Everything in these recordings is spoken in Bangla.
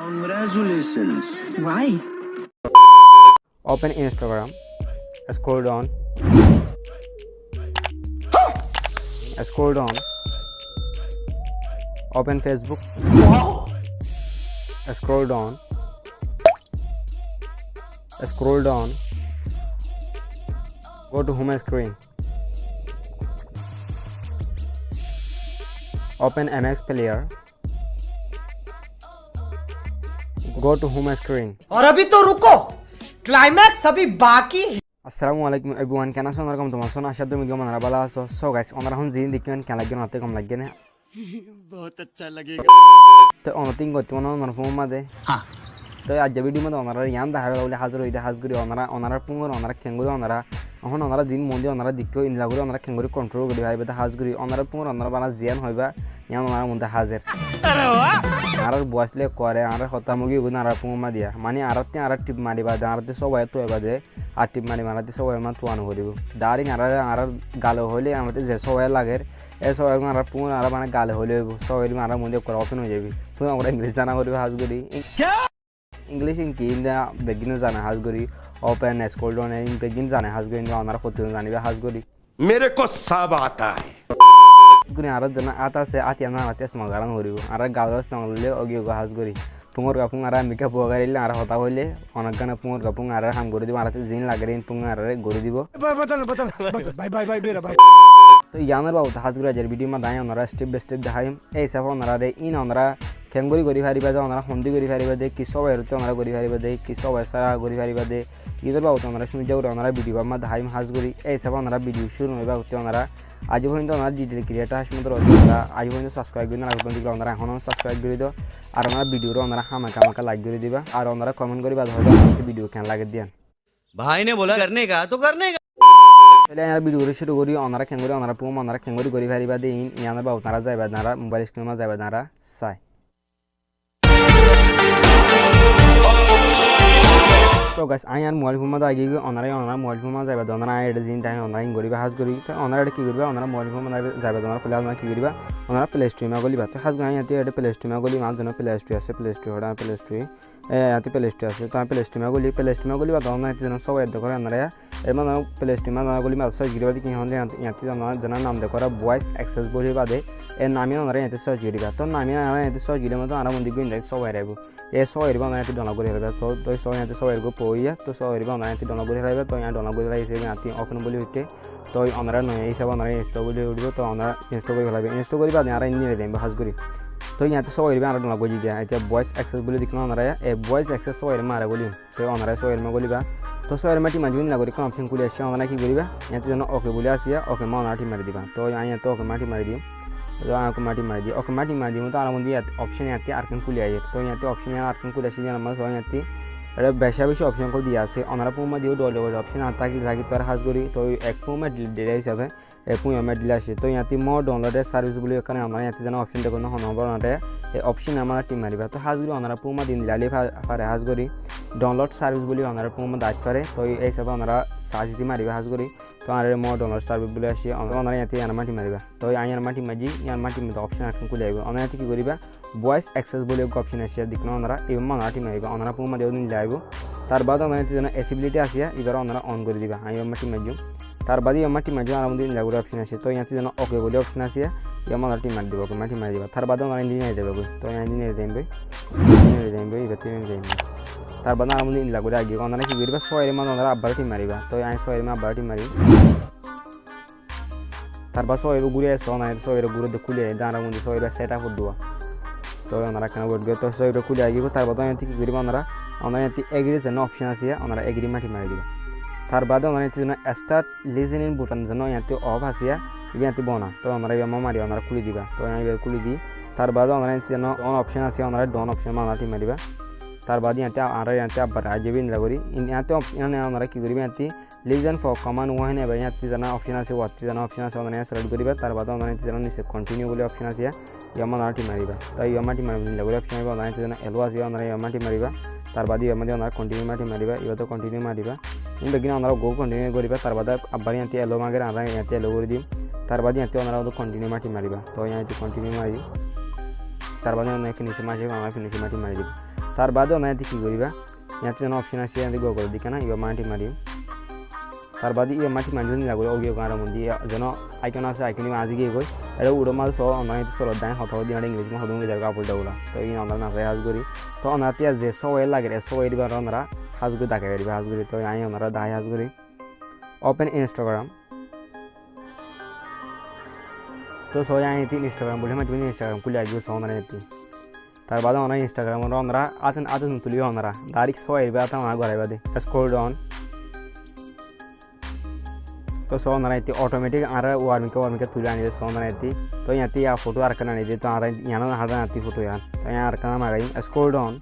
Congratulations. Why? Open Instagram, scroll down, scroll down, open Facebook, scroll down, scroll down, go to home screen, open MX Player, go to home screen. और अभी तो रुको, क्लाइमैक्स अभी बाकी है। Assalamualikum Everyone, কেন আছো? ওরকম তোমার শোনা আসার তুমি কেমন ভালো আছো? সো গাইস ওনারা এখন জিন দেখবেন কেন লাগবে না কম লাগবে না बहुत अच्छा लगेगा। তো অনতিং করতে মনে ওনার ফোন মাদে হ্যাঁ তো আজ ভিডিও মধ্যে ওনারা ইয়ান দেখা বলে হাজার হইতে হাজগুড়ি ওনারা পুঙ্গর ওনারা খেঙ্গুরি ওনারা এখন ওনারা জিন মন্দির ওনারা দিকে ইনলা করে ওনারা খেঙ্গুরি কন্ট্রোল করি ভাইবে হাজগুড়ি ওনারা পুঙ্গর ওনারা বানা জিয়ান হইবা ইয়ান ওনারা মধ্যে হাজার আর বসলে করে আর হতা মুগি ওনারা পুঙ্গ মা দিয়া মানে আর টিপ মারিবা আরতে সবাই তো এবার দে আর টিপ মারাতে সবাই মা তুয়ানো করিব দাঁড়িয়ে আর গালো হইলে আমাদের যে সবাই লাগে এই সবাই আর পুঙ্গ আর মানে গালে হইলে সবাই আর মন্দির করে ওপেন হয়ে যাবি তুমি আমরা ইংলিশ জানা করিবা Hajguri English in game the beginners and Hasguri open scroll down in begin and Hasguri in the honor for the Hasguri. मेरे को सब आता है। Guni Aradana Ata say Atiana Ates Magaran Huru, Ara Galos Nangule or Yoga Hasguri. Pungur Kapungara Mika Pogarilla Arahotawole on a gun of Pungur Kapungara Hanguri Zin Lagarin Pungara Guridibo. Bye. So Yana about Hasgura Bidima Diana or step by step the high A Savon Rade in honora. Kenguri gori hari bade onara hondi gori hari bade kiso erute onara gori hari bade kiso sara gori hari bade either about onara shumi jawra onara video amma dhaim hasguri ei sab onara video shuru noiba hote onara aji hoindo onara detail creator Hashmat onara aji hoindo subscribe gori na gondi onara ehono subscribe gori do ar onara video ro onara hamaka like gori diba ar onara comment gori ba hoyto onara video ken lage diyan भाई ने बोला करने का तो करने का ele ana video ro shuru gori onara kenguri onara pum onara kenguri gori hari bade in yana ba onara jaiba nara mobile screen ma jaiba nara sai So guys, I am mobile phone I give honor mobile phone jaiba donara ed zin time online goriba has gori to honor ki goriba honor mobile phone jaiba donara file na ki goriba honor play store ma goliba to has gani ati ed play store ma goli ma jona play store ase play store hoda play store ati play store ase to play store ma goliba donara ati jona so ed kore honor এর মানে প্লে স্টোর মানে গলি মাছ গিরিবাদি কি হলে ইয়াতি জানা নাম দেখরা ভয়েস অ্যাক্সেস বলি বাদে এর নামে ওনারা এতে সার্চ গিরিবা তো নামে আমরা এতে সার্চ গিলে মতো আমরা মন্দির গুইন দেখ সবাই রাইবো এ সবাই রিবা না এতে ডলা করে রাইবা তো তো সবাই এতে সবাই গো পইয়া তো সবাই রিবা না এতে ডলা করে রাইবা তো ইয়া ডলা করে রাইছে ইয়াতি অখন বলি হইতে তো ওনারা নয় এই সব ওনারা ইনস্টল বলি উঠবো তো ওনারা ইনস্টল করে ফেলাবে ইনস্টল করি বাদে আমরা ইনি দেব হাজ করি তো ইয়াতে সবাই রিবা আমরা ডলা করে দিয়া এটা ভয়েস অ্যাক্সেস বলি দেখনা ওনারা এই ভয়েস অ্যাক্সেস সবাই মারা বলি তো ওনারা সবাই মা বলিবা তো সবাই মাটি মাঝুন না করি কোন অপশন খুলে আসছে আমরা কি করিবা ইয়াতে জন্য ওকে বলে আসিয়া ওকে মা নাটি মারি দিবা তো আইয়া তো ওকে মাটি মারি দিও তো আমাকে মাটি মারি দিও ওকে মাটি মারি দিও তো আমরা মধ্যে অপশন ইয়াতে আরকন খুলে আইয়ে তো ইয়াতে অপশন আরকন খুলে আসি জানা আমরা সবাই ইয়াতে এটা বেশি অপশন করে দিয়া আছে ওনারা পুমা দিও ডল অপশন আতাকি লাগি তোর হাজ করি তো এক পুমা দিলে হিসাবে এক পুমা দিলে আসে তো ইয়াতে মো ডাউনলোডের সার্ভিস বলি এখানে আমরা ইয়াতে জানা অপশন দেখো না নম্বর না এই অপশন আমরা টিম মারিবা তো হাজ করি ওনারা পুমা দিন লালি পারে হাজ করি ডাউনলোড সার্ভিস বলি ওনারা পুমা দাঁত করে তো এই সব ওনারা সার্চ দি মারিবা হাজ করি তো আর মো ডাউনলোড সার্ভিস বলি আসি ওনারা ইয়াতে ইয়ার মাটি মারিবা তো আইয়ার মাটি মাজি ইয়ার মাটি মধ্যে অপশন এখন খুলে আইবা ওনারা কি করিবা ভয়েস অ্যাক্সেস বলি এক অপশন আসে দেখনা ওনারা এই মাটি মারিবা ওনারা পুমা দেও দিন যাইবো তার বাদ ওনারা যেন এসিবিলিটি আসিয়া এবার ওনারা অন করে দিবা আইয়া মাটি মাজি তার বাদে মাটি মাজি আর মধ্যে লাগুর অপশন আসে তো ইয়াতে যেন ওকে বলি অপশন আসিয়া ইয়া মাটি মারি দিব মাটি মারি দিবা তার বাদে ওনারা ইঞ্জিনিয়ার দেবে তো ইঞ্জিনিয়ার দেবে এবারে দেবে তার বাদে আর মধ্যে লাগুর আগে ওনারা কি করিবা সয়ের মান ওনারা আবারটি মারিবা তো আই সয়ের মান আবারটি মারি তার বাদ সয়ের ঘুরে আসে ওনারা সয়ের ঘুরে খুলে দাঁড়ার মধ্যে সয়ের সেট আপ দেওয়া তো ওনারা কেন বলবে তো সয়ের খুলে আগে তার বাদে কি করিবা ওনারা এগ্রি যেন অপশন আছে ওনারা এগ্রি মাটি মারি দিবা তার বাদে ওনারা যেন স্টার্ট লিসেনিং বুটান যেন ইয়াতে অফ আসিয়া ইয়াতে বনা তো ওনারা ইয়া মারি ওনারা খুলে দিবা তো আমি খুলে দিই তার বাদে ওনারা যেন অন অপশন আছে ওনারা ডন অপশন মাটি মারিবা তার বাদে ইয়াতে আর ইয়াতে আবার আজেবিন লাগরি ইয়াতে অপশন ওনারা কি করিবা ইয়াতে লিজন ফর কমান্ড ওয়ান এবার ইয়াতে যেন অপশন আছে ওয়াতে যেন অপশন আছে ওনারা সিলেক্ট করিবা তার বাদে ওনারা যেন নিচে কন্টিনিউ বলে অপশন আছে ইয়া মাটি মারিবা তাই ইয়া মাটি মারিবা লাগরি অপশন আছে ওনারা যেন এলো আছে ওনারা ইয়া মাটি মারিবা তার বাদে ইয়া ওনারা কন্টিনিউ মাটি মারিবা ইয়া কন্টিনিউ মারিবা বেগিন ওনারা গো কন্টিনিউ করিবা তার বাদে আবার ইয়াতে এলো মাগের আমরা ইয়াতে এলো করে দিম তার বাদে ইয়াতে ওনারা কন্টিনিউ মাটি মারিবা তো ইয়াতে কন্টিনিউ মারি তার বাদে ওনারা ফিনিশ মারি আমরা ফিনিশ মাটি মারি দিব তার বাদে ওনা এতে কি করিবা ইয়াতে যেন অপশন আছে ইয়াতে গো করে দিকে না ইবা মাটি মারিম তার বাদে ইবা মাটি মারি দিন লাগবে ওগিও কার মধ্যে যেন আইকন আছে আইকন আজি গিয়ে কই এটা উড়ো মাল সো ওনা এতে সরো দাই হতো দিন ইংলিশ মে হদুম জায়গা আপলটা উলা তো এই আমরা না হাজ করি তো ওনাতে যে সো এ লাগে সো এ দিবা ওনারা হাজ করি দেখা করিবা হাজ করি তো আই ওনারা দাই হাজ করি ওপেন ইনস্টাগ্রাম তো সো আই এতে ইনস্টাগ্রাম বলে মাটি ইনস্টাগ্রাম খুলে আইগো সো ওনারা এতে তার বাদে ওনা ইনস্টাগ্রাম ওনারা আতেন তুলিও ওনারা ডাইরেক্ট সো এ বাতা ওনা গরাইবা দে স্ক্রল ডাউন तो सो ना इतनी ऑटोमेटिक आ रहा है वार्मिंग का तुले आने सो ना इतनी तो यहाँ ती या फोटो आरकन आने दे तो आ रहा है यहाँ ना हटा आती फोटो यार तो यहाँ आरकन आ गई स्क्रॉल डाउन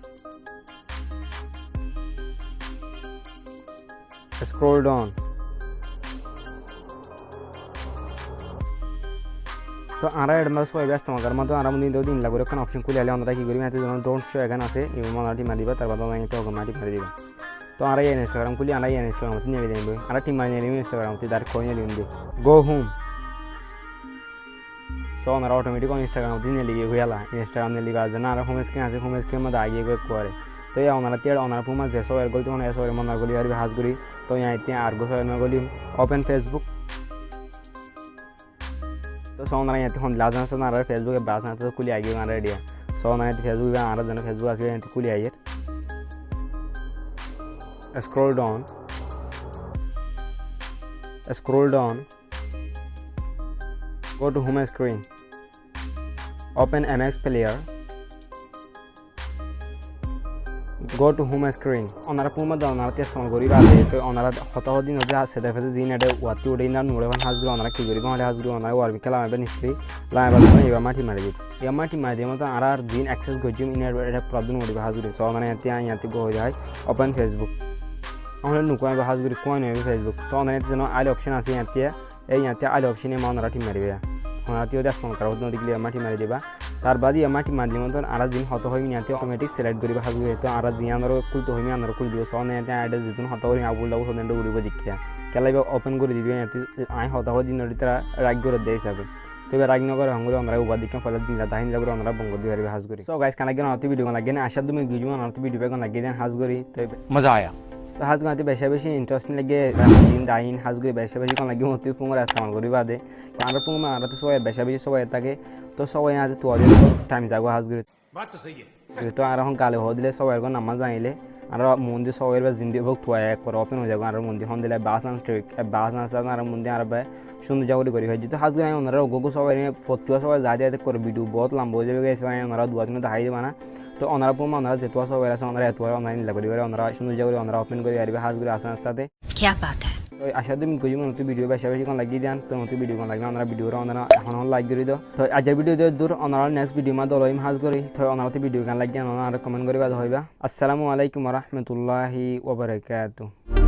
तो आ रहा है मतलब सो व्यस्त मगर मतलब आराम दिन दो दिन लगो रखन ऑप्शन खुले आले अंदर की करी मैं तो जो डोंट शो एगन आसे ये मानाटी मारी बा तरबाद मैं तो गमाटी मारी दिबा तो आ रहा है इंस्टाग्राम खुली आ रहा है इंस्टाग्राम से नहीं देंगे आ रहा टीम मारने नहीं इंस्टाग्राम से डायरेक्ट खोलने लेंगे गो होम सो हमारा ऑटोमेटिक इंस्टाग्राम से नहीं लगी हुआ ला इंस्टाग्राम ने लिखा जना होम स्क्रीन में आगे कोई कोरे तो ये हमारा तेड़ हमारा पूमा जैसो एयर गोल तो हमारा ऐसो एयर मनार गोली यार हाज गोली तो यहाँ इतने आर्गो सो एयर गोली ओपन फेसबुक तो सो हमारा यहाँ हम लाजन से हमारा फेसबुक के बास से खुली आएगी हमारा रेडिया सो हमारा फेसबुक आ रहा जना फेसबुक आके यहाँ खुली आई है scroll down go to home screen open MX player go to home screen onara puma da onara test on gori baade to onara hoto din oja sede fede zin ede wati ode na nure ban hasgro onara ki gori ban hasgro onara war bikala ben history la ba ba mati mari yamati mari mo to ara din access gojum in ede problem odi hasgro so onara yati go jai open Facebook আমরা নুকুয়া বা হাজগুরি কোন হবে ফেসবুক তো অনলাইনে যেন আইল অপশন আছে ইয়াতে এই ইয়াতে আইল অপশনে মানরা টি মারিবে ওনাতিও দেখ ফোন করো নদিকলে মাটি মারি দিবা তার বাদি মাটি মারলি মতন আর দিন হতো হই ইয়াতে অটোমেটিক সিলেক্ট করিবা হাজগুরি তো আর দিন আনর কুলতো হই আনর কুল দিও সনে ইয়াতে আইড জিতুন হতো হই আবুল দাও সনে উড়িব দিকিয়া কেলাইবা ওপেন করে দিবি ইয়াতে আই হতো হই দিন নদিতরা রাগ করে দেই যাবে তো রাগ নগর হংগুরি আমরা উবা দিকে ফলে দিন দাহিন লাগরে আমরা বঙ্গ দিবারি হাজগুরি সো গাইস কানা গেন অতি ভিডিও লাগে না আশা তুমি গিজু অতি ভিডিও বেগন লাগে দেন হাজগুরি তো मजा आया तो हाज गाते बेशा बेशी इंटरेस्टिंग लगे दिन दाइन हाज गई बेशा बेशी कौन लगे होती पुंग इस्तेमाल करी बादे कारण पुंग में आ रहा तो सो बेशा बेशी सो ताके तो सो यहाँ तो आदि टाइम जागो हाज गई बात तो सही है तो आ रहा हूँ काले हो दिले सो को नमाज आइले আর মন্দির সবাই জিন্দি ভোগ থুয়া এক করে ওপেন হয়ে যাবো আর মন্দির হন দিলে বাসান ট্রিক বাসান আছে আর মন্দির আর সুন্দর জায়গা করি হয় যেহেতু হাজ করে ওনারা গোগো সবাই ফতুয়া সবাই যা যাতে করে ভিডিও বহুত লম্বা হয়ে যাবে গেছে ওনারা দুয়া দিন দেখাই দেবে না তো ওনারা পুমা ওনারা যেতুয়া সবাই আছে ওনারা এতুয়া অনলাইন লাগি করে ওনারা সুন্দর জায়গা ওনারা ওপেন করে আর হাজ করে আসার সাথে क्या बात है তো আশা দিন কই নতুন ভিডিও বেশি বেশি কোন লাগি দেন তো নতুন ভিডিও কোন লাগি ওনারা ভিডিও ওনারা এখন লাইক করে দাও তো আজকের ভিডিও দূর ওনারা নেক্সট ভিডিও মা দলইম হাজ করি তো ওনারা ভিডিও গান লাগি ওনারা কমেন্ট করিবা হইবা আসসালামু আলাইকুম ওয়া রাহমাতুল্লাহি ওয়া বারাকাতুহু